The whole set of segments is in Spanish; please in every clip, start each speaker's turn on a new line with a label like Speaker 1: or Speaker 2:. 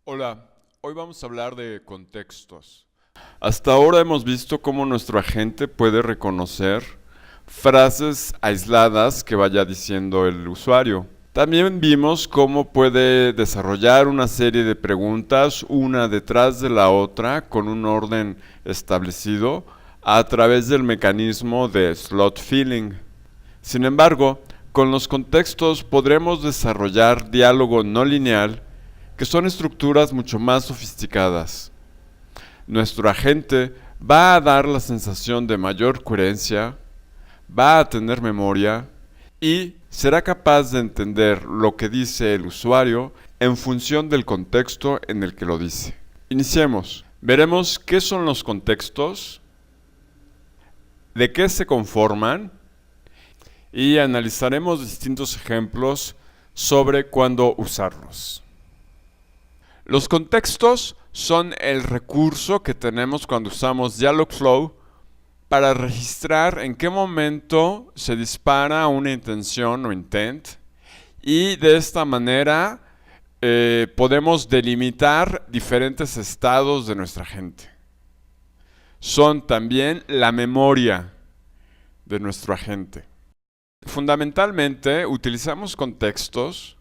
Speaker 1: Hola, hoy vamos a hablar de contextos. Hasta ahora hemos visto cómo nuestro agente puede reconocer frases aisladas que vaya diciendo el usuario. También vimos cómo puede desarrollar una serie de preguntas una detrás de la otra con un orden establecido a través del mecanismo de slot filling. Sin embargo, con los contextos podremos desarrollar diálogo no lineal, que son estructuras mucho más sofisticadas. Nuestro agente va a dar la sensación de mayor coherencia, va a tener memoria y será capaz de entender lo que dice el usuario en función del contexto en el que lo dice. Iniciemos. Veremos qué son los contextos, de qué se conforman y analizaremos distintos ejemplos sobre cuándo usarlos. Los contextos son el recurso que tenemos cuando usamos Dialogflow para registrar en qué momento se dispara una intención o intent y de esta manera podemos delimitar diferentes estados de nuestra agente. Son también la memoria de nuestro agente. Fundamentalmente utilizamos contextos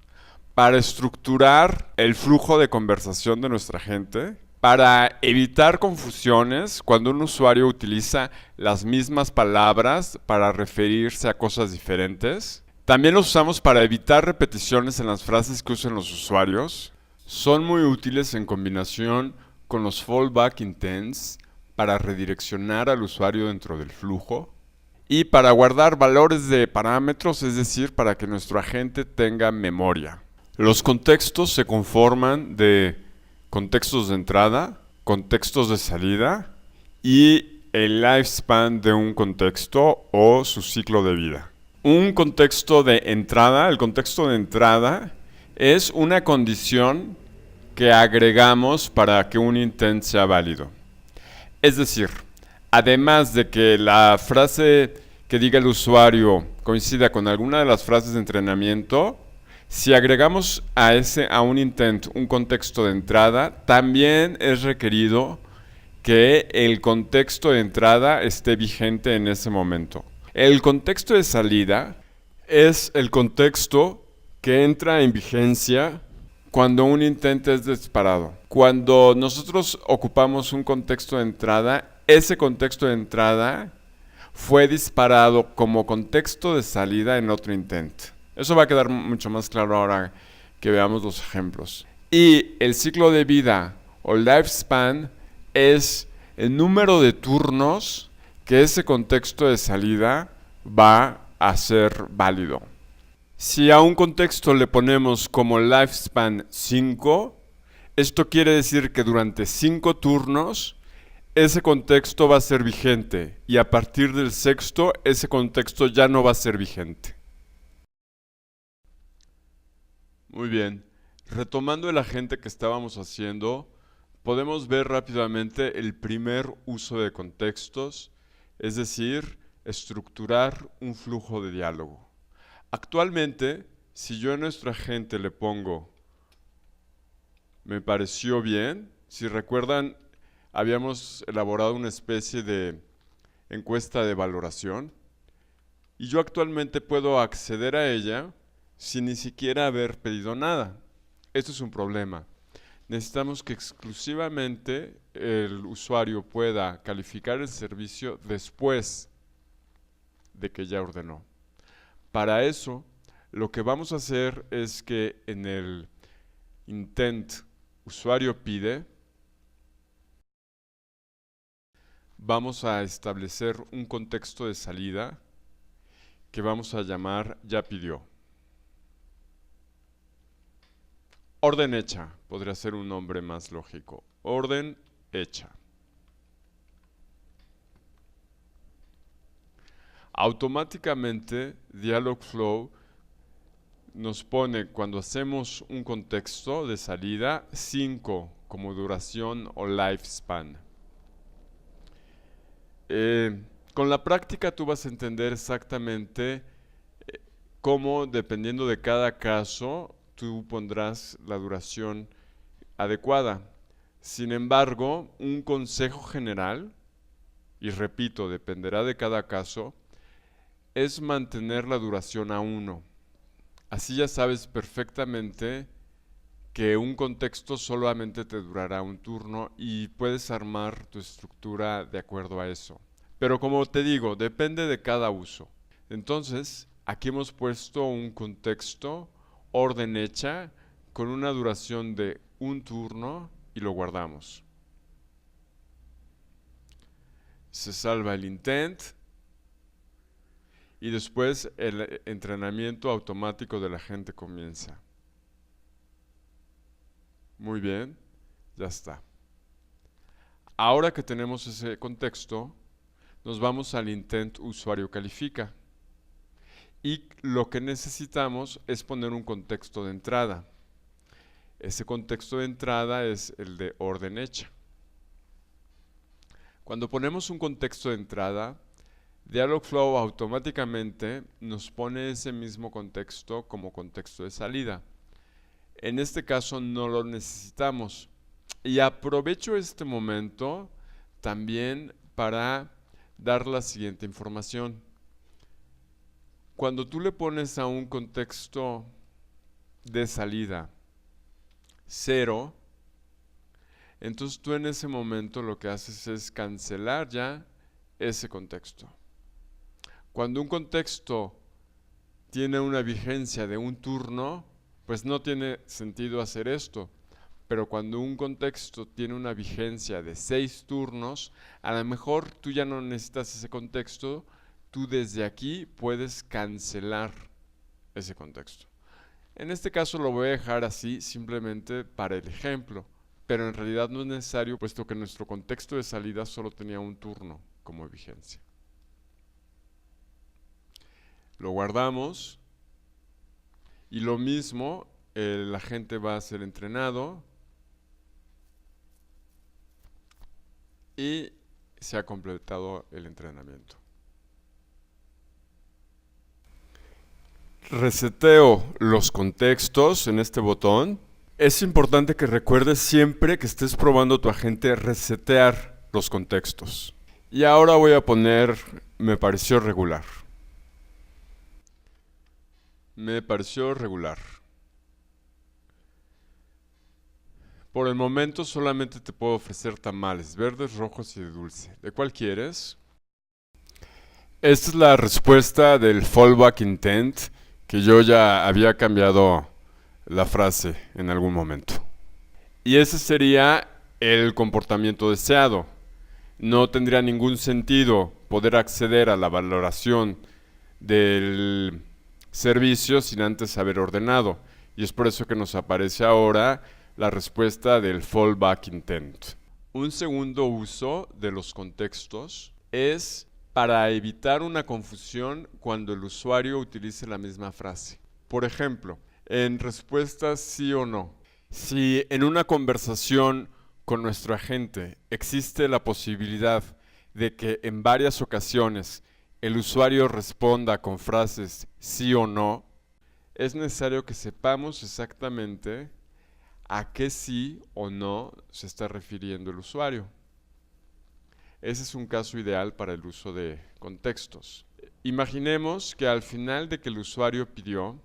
Speaker 1: para estructurar el flujo de conversación de nuestra gente, para evitar confusiones cuando un usuario utiliza las mismas palabras para referirse a cosas diferentes. También los usamos para evitar repeticiones en las frases que usan los usuarios. Son muy útiles en combinación con los fallback intents para redireccionar al usuario dentro del flujo y para guardar valores de parámetros, es decir, para que nuestro agente tenga memoria. Los contextos se conforman de contextos de entrada, contextos de salida y el lifespan de un contexto o su ciclo de vida. Un contexto de entrada, el contexto de entrada es una condición que agregamos para que un intent sea válido. Es decir, además de que la frase que diga el usuario coincida con alguna de las frases de entrenamiento, si agregamos a un intent un contexto de entrada, también es requerido que el contexto de entrada esté vigente en ese momento. El contexto de salida es el contexto que entra en vigencia cuando un intent es disparado. Cuando nosotros ocupamos un contexto de entrada, ese contexto de entrada fue disparado como contexto de salida en otro intent. Eso va a quedar mucho más claro ahora que veamos los ejemplos. Y el ciclo de vida o lifespan es el número de turnos que ese contexto de salida va a ser válido. Si a un contexto le ponemos como lifespan 5, esto quiere decir que durante 5 turnos ese contexto va a ser vigente y a partir del sexto ese contexto ya no va a ser vigente. Muy bien, retomando el agente que estábamos haciendo, podemos ver rápidamente el primer uso de contextos, es decir, estructurar un flujo de diálogo. Actualmente, si yo a nuestro agente le pongo me pareció bien, si recuerdan, habíamos elaborado una especie de encuesta de valoración y yo actualmente puedo acceder a ella sin ni siquiera haber pedido nada. Esto es un problema. Necesitamos que exclusivamente el usuario pueda calificar el servicio después de que ya ordenó. Para eso, lo que vamos a hacer es que en el intent usuario pide, vamos a establecer un contexto de salida que vamos a llamar ya pidió. Orden hecha, podría ser un nombre más lógico. Orden hecha. Automáticamente Dialogflow nos pone, cuando hacemos un contexto de salida, 5 como duración o lifespan. Con la práctica tú vas a entender exactamente cómo, dependiendo de cada caso, tú pondrás la duración adecuada. Sin embargo, un consejo general, y repito, dependerá de cada caso, es mantener la duración a 1. Así ya sabes perfectamente que un contexto solamente te durará un turno y puedes armar tu estructura de acuerdo a eso. Pero como te digo, depende de cada uso. Entonces, aquí hemos puesto un contexto, orden hecha, con una duración de un turno y lo guardamos. Se salva el intent y después el entrenamiento automático de la gente comienza. Muy bien, ya está. Ahora que tenemos ese contexto, nos vamos al intent usuario califica. Y lo que necesitamos es poner un contexto de entrada. Ese contexto de entrada es el de orden hecha. Cuando ponemos un contexto de entrada, Dialogflow automáticamente nos pone ese mismo contexto como contexto de salida. En este caso no lo necesitamos. Y aprovecho este momento también para dar la siguiente información. Cuando tú le pones a un contexto de salida 0, entonces tú en ese momento lo que haces es cancelar ya ese contexto. Cuando un contexto tiene una vigencia de un turno, pues no tiene sentido hacer esto. Pero cuando un contexto tiene una vigencia de 6 turnos, a lo mejor tú ya no necesitas ese contexto, tú desde aquí puedes cancelar ese contexto. En este caso lo voy a dejar así simplemente para el ejemplo, pero en realidad no es necesario puesto que nuestro contexto de salida solo tenía un turno como vigencia. Lo guardamos y lo mismo, el agente va a ser entrenado y se ha completado el entrenamiento. Reseteo los contextos en este botón. Es importante que recuerdes siempre que estés probando tu agente resetear los contextos. Y ahora voy a poner me pareció regular. Me pareció regular. Por el momento solamente te puedo ofrecer tamales, verdes, rojos y de dulce. ¿De cuál quieres? Esta es la respuesta del fallback intent, que yo ya había cambiado la frase en algún momento. Y ese sería el comportamiento deseado. No tendría ningún sentido poder acceder a la valoración del servicio sin antes haber ordenado. Y es por eso que nos aparece ahora la respuesta del fallback intent. Un segundo uso de los contextos es para evitar una confusión cuando el usuario utilice la misma frase. Por ejemplo, en respuestas sí o no. Si en una conversación con nuestro agente existe la posibilidad de que en varias ocasiones el usuario responda con frases sí o no, es necesario que sepamos exactamente a qué sí o no se está refiriendo el usuario. Ese es un caso ideal para el uso de contextos. Imaginemos que al final de que el usuario pidió,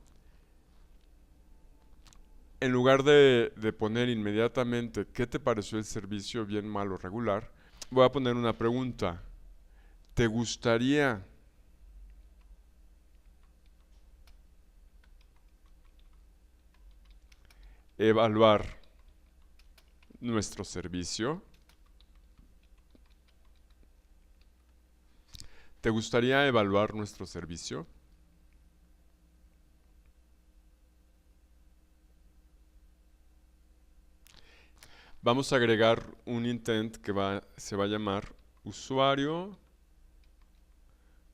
Speaker 1: en lugar de poner inmediatamente ¿qué te pareció el servicio, bien, malo, regular?, voy a poner una pregunta. ¿Te gustaría evaluar nuestro servicio? ¿Te gustaría evaluar nuestro servicio? Vamos a agregar un intent que se va a llamar usuario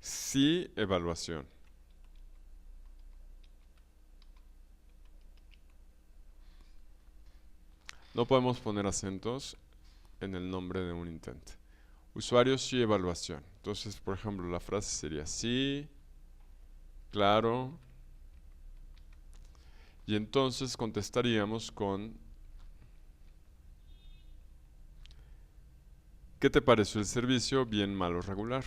Speaker 1: sí evaluación. No podemos poner acentos en el nombre de un intent. Usuario sí evaluación. Entonces, por ejemplo, la frase sería sí, claro. Y entonces contestaríamos con ¿Qué te pareció el servicio? Bien, malo, regular.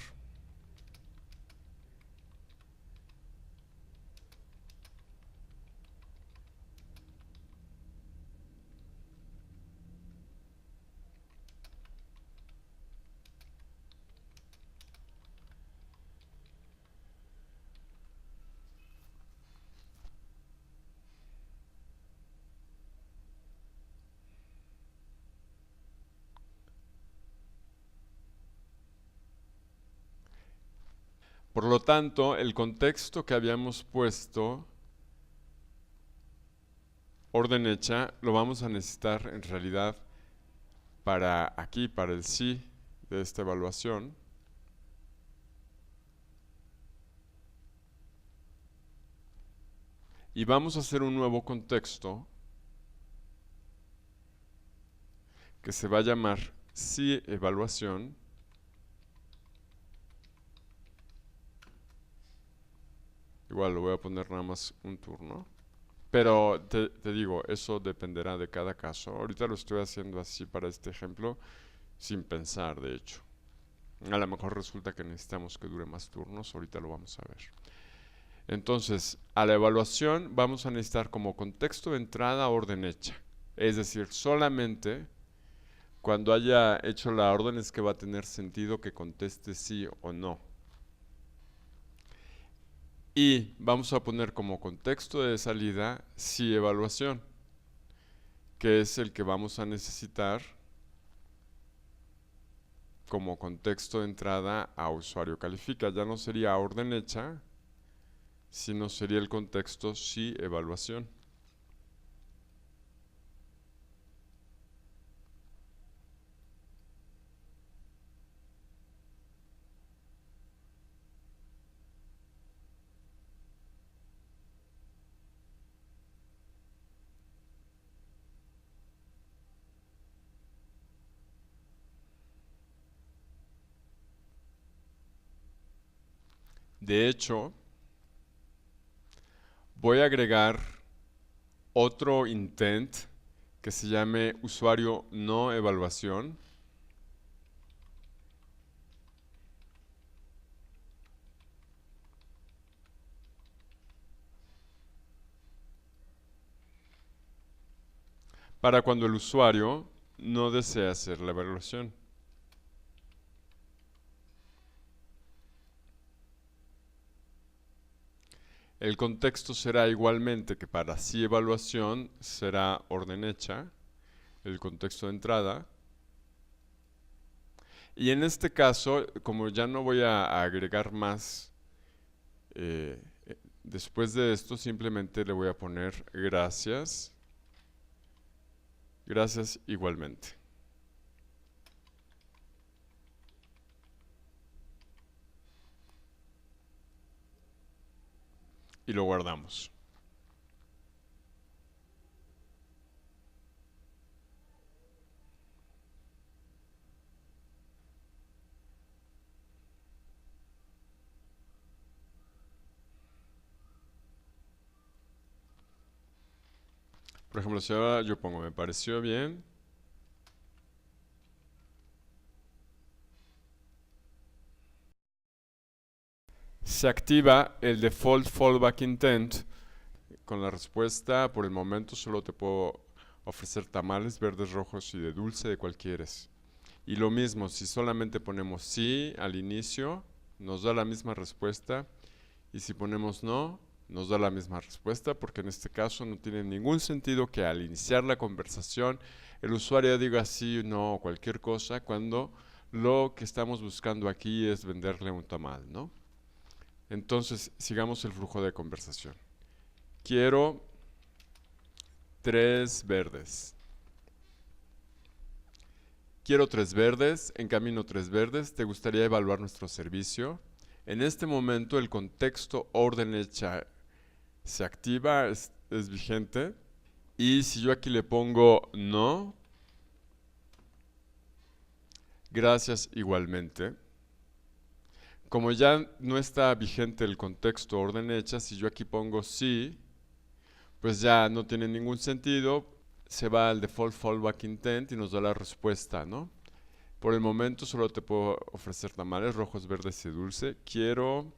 Speaker 1: Por lo tanto, el contexto que habíamos puesto, orden hecha, lo vamos a necesitar en realidad para aquí, para el sí de esta evaluación. Y vamos a hacer un nuevo contexto que se va a llamar sí evaluación. Igual lo voy a poner nada más un turno. Pero te digo, eso dependerá de cada caso. Ahorita lo estoy haciendo así para este ejemplo, sin pensar, de hecho. A lo mejor resulta que necesitamos que dure más turnos, ahorita lo vamos a ver. Entonces, a la evaluación vamos a necesitar como contexto de entrada orden hecha. Es decir, solamente cuando haya hecho la orden es que va a tener sentido que conteste sí o no. Y vamos a poner como contexto de salida sí evaluación, que es el que vamos a necesitar como contexto de entrada a usuario califica. Ya no sería orden hecha, sino sería el contexto sí evaluación. De hecho, voy a agregar otro intent que se llame usuario no evaluación. Para cuando el usuario no desea hacer la evaluación. El contexto será igualmente que para sí evaluación será orden hecha, el contexto de entrada. Y en este caso, como ya no voy a agregar más, después de esto simplemente le voy a poner gracias. Gracias igualmente. Y lo guardamos. Por ejemplo, si ahora yo pongo me pareció bien, se activa el default fallback intent con la respuesta por el momento solo te puedo ofrecer tamales verdes, rojos y de dulce de cual quieres. Y lo mismo, si solamente ponemos sí al inicio, nos da la misma respuesta. Y si ponemos no, nos da la misma respuesta, porque en este caso no tiene ningún sentido que al iniciar la conversación el usuario diga sí, no o cualquier cosa, cuando lo que estamos buscando aquí es venderle un tamal, ¿no? Entonces, sigamos el flujo de conversación. Quiero 3 verdes. Quiero 3 verdes, encamino 3 verdes, ¿te gustaría evaluar nuestro servicio? En este momento el contexto orden hecha se activa, es vigente. Y si yo aquí le pongo no, gracias igualmente. Como ya no está vigente el contexto orden hecha, si yo aquí pongo sí, pues ya no tiene ningún sentido, se va al default fallback intent y nos da la respuesta, ¿no? Por el momento solo te puedo ofrecer tamales rojos, verdes y dulce. Quiero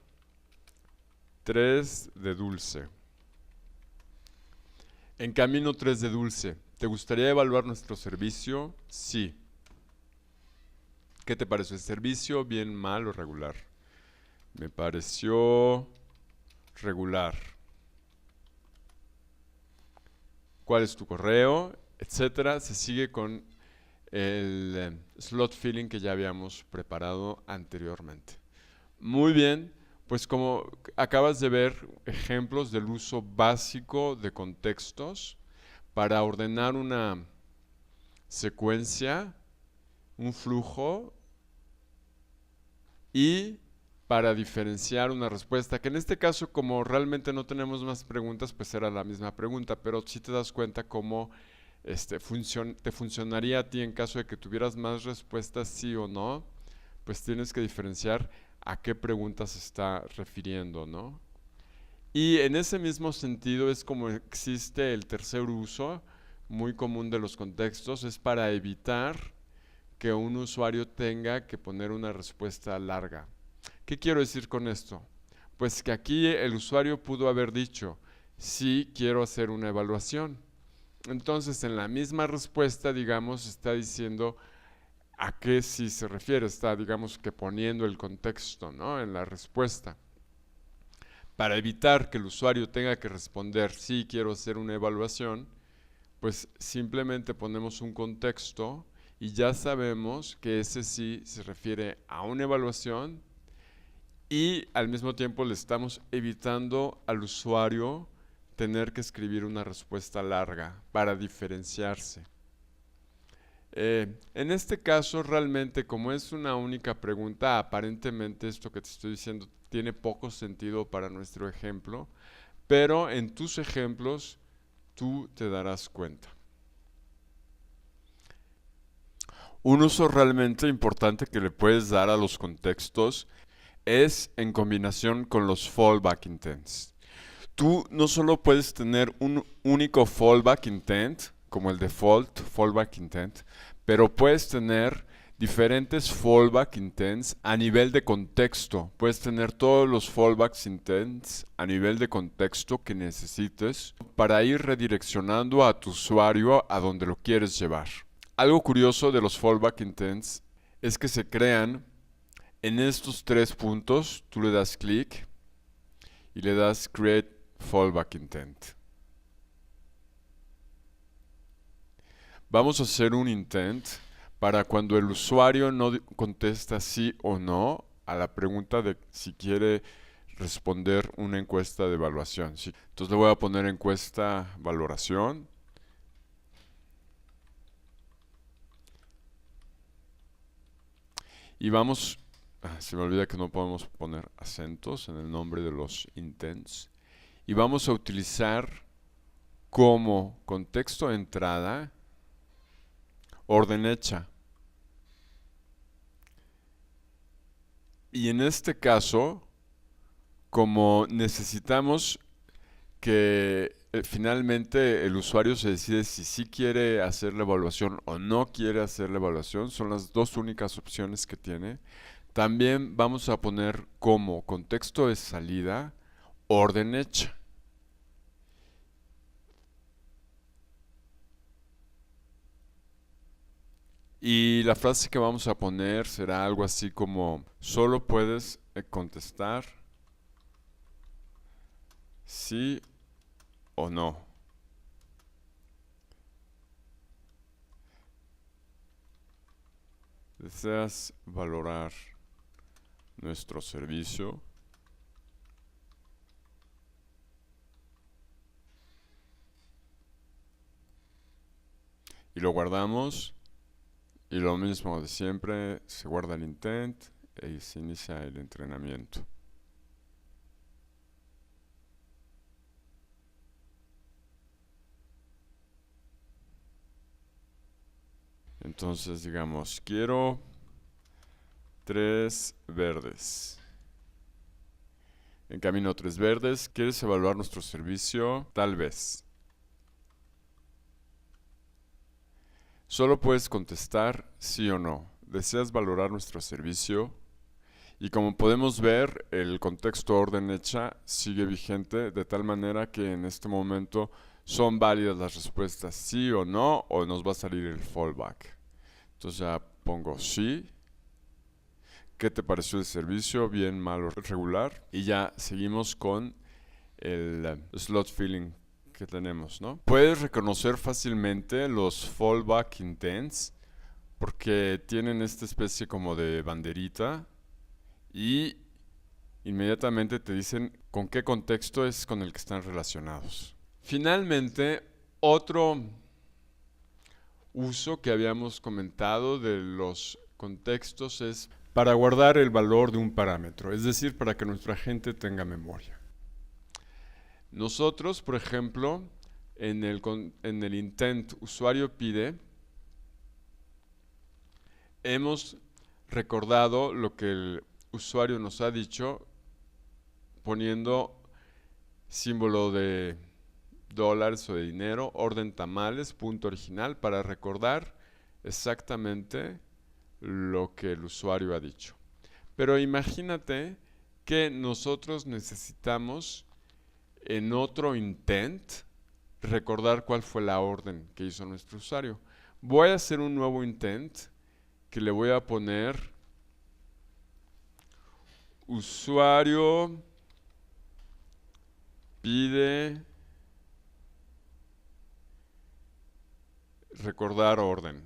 Speaker 1: 3 de dulce. En camino 3 de dulce. ¿Te gustaría evaluar nuestro servicio? Sí. ¿Qué te pareció el servicio? ¿Bien, mal o regular? Me pareció regular. ¿Cuál es tu correo? Etcétera. Se sigue con el slot filling que ya habíamos preparado anteriormente. Muy bien, pues como acabas de ver ejemplos del uso básico de contextos para ordenar una secuencia, un flujo y para diferenciar una respuesta, que en este caso como realmente no tenemos más preguntas, pues era la misma pregunta, pero si te das cuenta cómo te funcionaría a ti en caso de que tuvieras más respuestas sí o no, pues tienes que diferenciar a qué pregunta se está refiriendo, ¿no? Y en ese mismo sentido es como existe el tercer uso muy común de los contextos, es para evitar que un usuario tenga que poner una respuesta larga. ¿Qué quiero decir con esto? Pues que aquí el usuario pudo haber dicho, sí quiero hacer una evaluación. Entonces en la misma respuesta, digamos, está diciendo a qué sí se refiere, está, digamos, que poniendo el contexto, ¿no?, en la respuesta. Para evitar que el usuario tenga que responder sí quiero hacer una evaluación, pues simplemente ponemos un contexto y ya sabemos que ese sí se refiere a una evaluación y al mismo tiempo le estamos evitando al usuario tener que escribir una respuesta larga para diferenciarse. En este caso, realmente, como es una única pregunta, aparentemente esto que te estoy diciendo tiene poco sentido para nuestro ejemplo, pero en tus ejemplos tú te darás cuenta. Un uso realmente importante que le puedes dar a los contextos es en combinación con los fallback intents. Tú no solo puedes tener un único fallback intent, como el default fallback intent, pero puedes tener diferentes fallback intents a nivel de contexto. Puedes tener todos los fallback intents a nivel de contexto que necesites para ir redireccionando a tu usuario a donde lo quieres llevar. Algo curioso de los fallback intents es que se crean en estos 3 puntos. Tú le das clic y le das Create Fallback Intent. Vamos a hacer un intent para cuando el usuario no contesta sí o no a la pregunta de si quiere responder una encuesta de evaluación. ¿Sí? Entonces le voy a poner encuesta valoración. Y vamos, se me olvida que no podemos poner acentos en el nombre de los intents. Y vamos a utilizar como contexto de entrada orden hecha. Y en este caso, como necesitamos que finalmente el usuario se decide si sí quiere hacer la evaluación o no quiere hacer la evaluación, son las dos únicas opciones que tiene. También vamos a poner como contexto de salida orden hecha. Y la frase que vamos a poner será algo así como, solo puedes contestar sí o no. ¿Deseas valorar nuestro servicio? Y lo guardamos. Y lo mismo de siempre, se guarda el intent y se inicia el entrenamiento. Entonces digamos, quiero 3 verdes. En camino 3 verdes, ¿quieres evaluar nuestro servicio? Tal vez. Solo puedes contestar sí o no. ¿deseas valorar nuestro servicio? Y como podemos ver, el contexto orden hecha sigue vigente de tal manera que en este momento son válidas las respuestas sí o no, o nos va a salir el fallback. Entonces ya pongo sí. ¿Qué te pareció el servicio? ¿Bien, malo, regular? Y ya seguimos con el slot filling que tenemos, ¿no? Puedes reconocer fácilmente los fallback intents porque tienen esta especie como de banderita y inmediatamente te dicen con qué contexto es con el que están relacionados. Finalmente, otro uso que habíamos comentado de los contextos es para guardar el valor de un parámetro, es decir, para que nuestra gente tenga memoria. Nosotros, por ejemplo, en el intent usuario pide, hemos recordado lo que el usuario nos ha dicho poniendo símbolo de dólares o de dinero, orden tamales, punto original, para recordar exactamente lo que el usuario ha dicho. Pero imagínate que nosotros necesitamos en otro intent recordar cuál fue la orden que hizo nuestro usuario. Voy a hacer un nuevo intent que le voy a poner usuario pide recordar orden.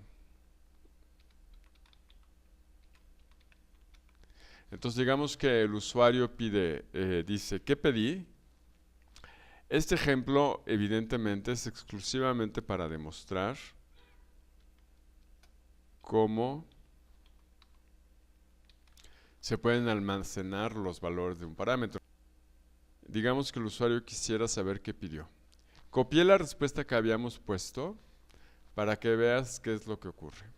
Speaker 1: Entonces digamos que el usuario pide, dice, ¿qué pedí? Este ejemplo evidentemente es exclusivamente para demostrar cómo se pueden almacenar los valores de un parámetro. Digamos que el usuario quisiera saber qué pidió. Copié la respuesta que habíamos puesto para que veas qué es lo que ocurre.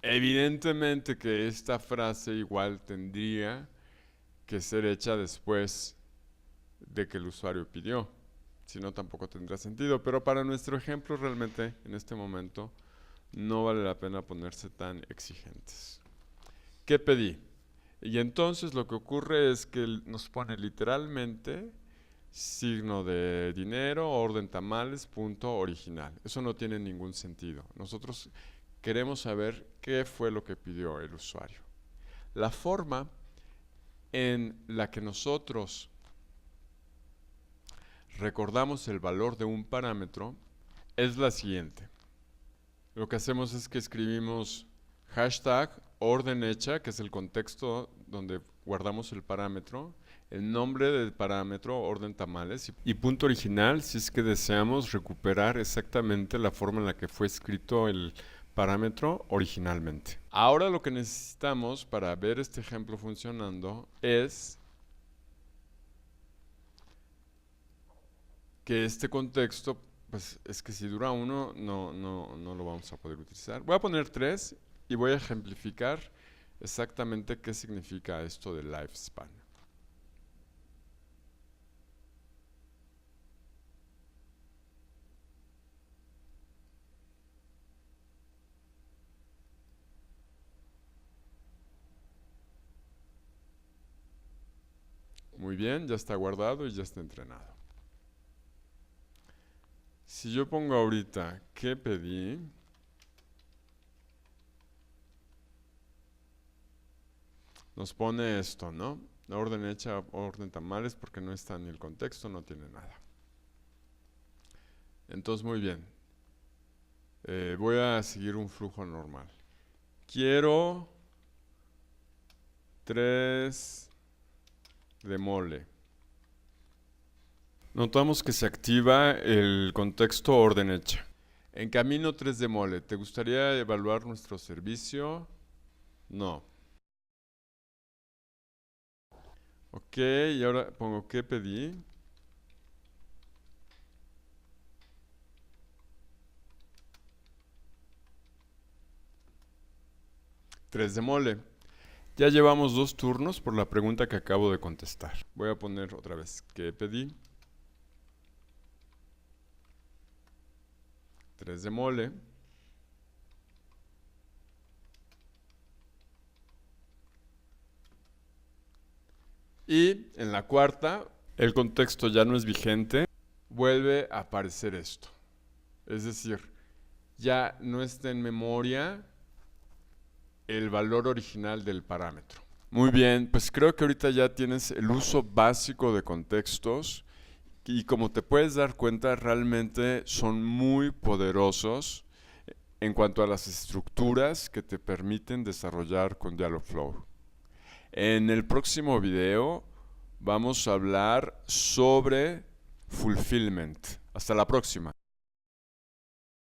Speaker 1: Evidentemente que esta frase igual tendría que ser hecha después de que el usuario pidió. Si no, tampoco tendrá sentido. Pero para nuestro ejemplo, realmente, en este momento, no vale la pena ponerse tan exigentes. ¿Qué pedí? Y entonces lo que ocurre es que nos pone literalmente signo de dinero, orden tamales, punto original. Eso no tiene ningún sentido. Nosotros queremos saber qué fue lo que pidió el usuario. La forma en la que nosotros recordamos el valor de un parámetro es la siguiente. Lo que hacemos es que escribimos hashtag orden hecha, que es el contexto donde guardamos el parámetro, el nombre del parámetro, orden tamales, y punto original si es que deseamos recuperar exactamente la forma en la que fue escrito el parámetro originalmente. Ahora lo que necesitamos para ver este ejemplo funcionando es que este contexto, pues es que si dura uno, no lo vamos a poder utilizar. Voy a poner 3 y voy a ejemplificar exactamente qué significa esto de lifespan. Muy bien, ya está guardado y ya está entrenado. Si yo pongo ahorita ¿qué pedí? Nos pone esto, ¿no? La orden hecha, orden tamales, porque no está en el contexto, no tiene nada. Entonces, muy bien. Voy a seguir un flujo normal. Quiero 3 de mole. Notamos que se activa el contexto orden hecha. En camino 3 de mole. ¿Te gustaría evaluar nuestro servicio? No. Ok, y ahora pongo ¿qué pedí? Tres de mole. Ya llevamos 2 turnos por la pregunta que acabo de contestar. Voy a poner otra vez ¿qué pedí? 3 de mole. Y en la cuarta, el contexto ya no es vigente, vuelve a aparecer esto. Es decir, ya no está en memoria el valor original del parámetro. Muy bien, pues creo que ahorita ya tienes el uso básico de contextos y como te puedes dar cuenta, realmente son muy poderosos en cuanto a las estructuras que te permiten desarrollar con Dialogflow. En el próximo video vamos a hablar sobre fulfillment. Hasta la próxima.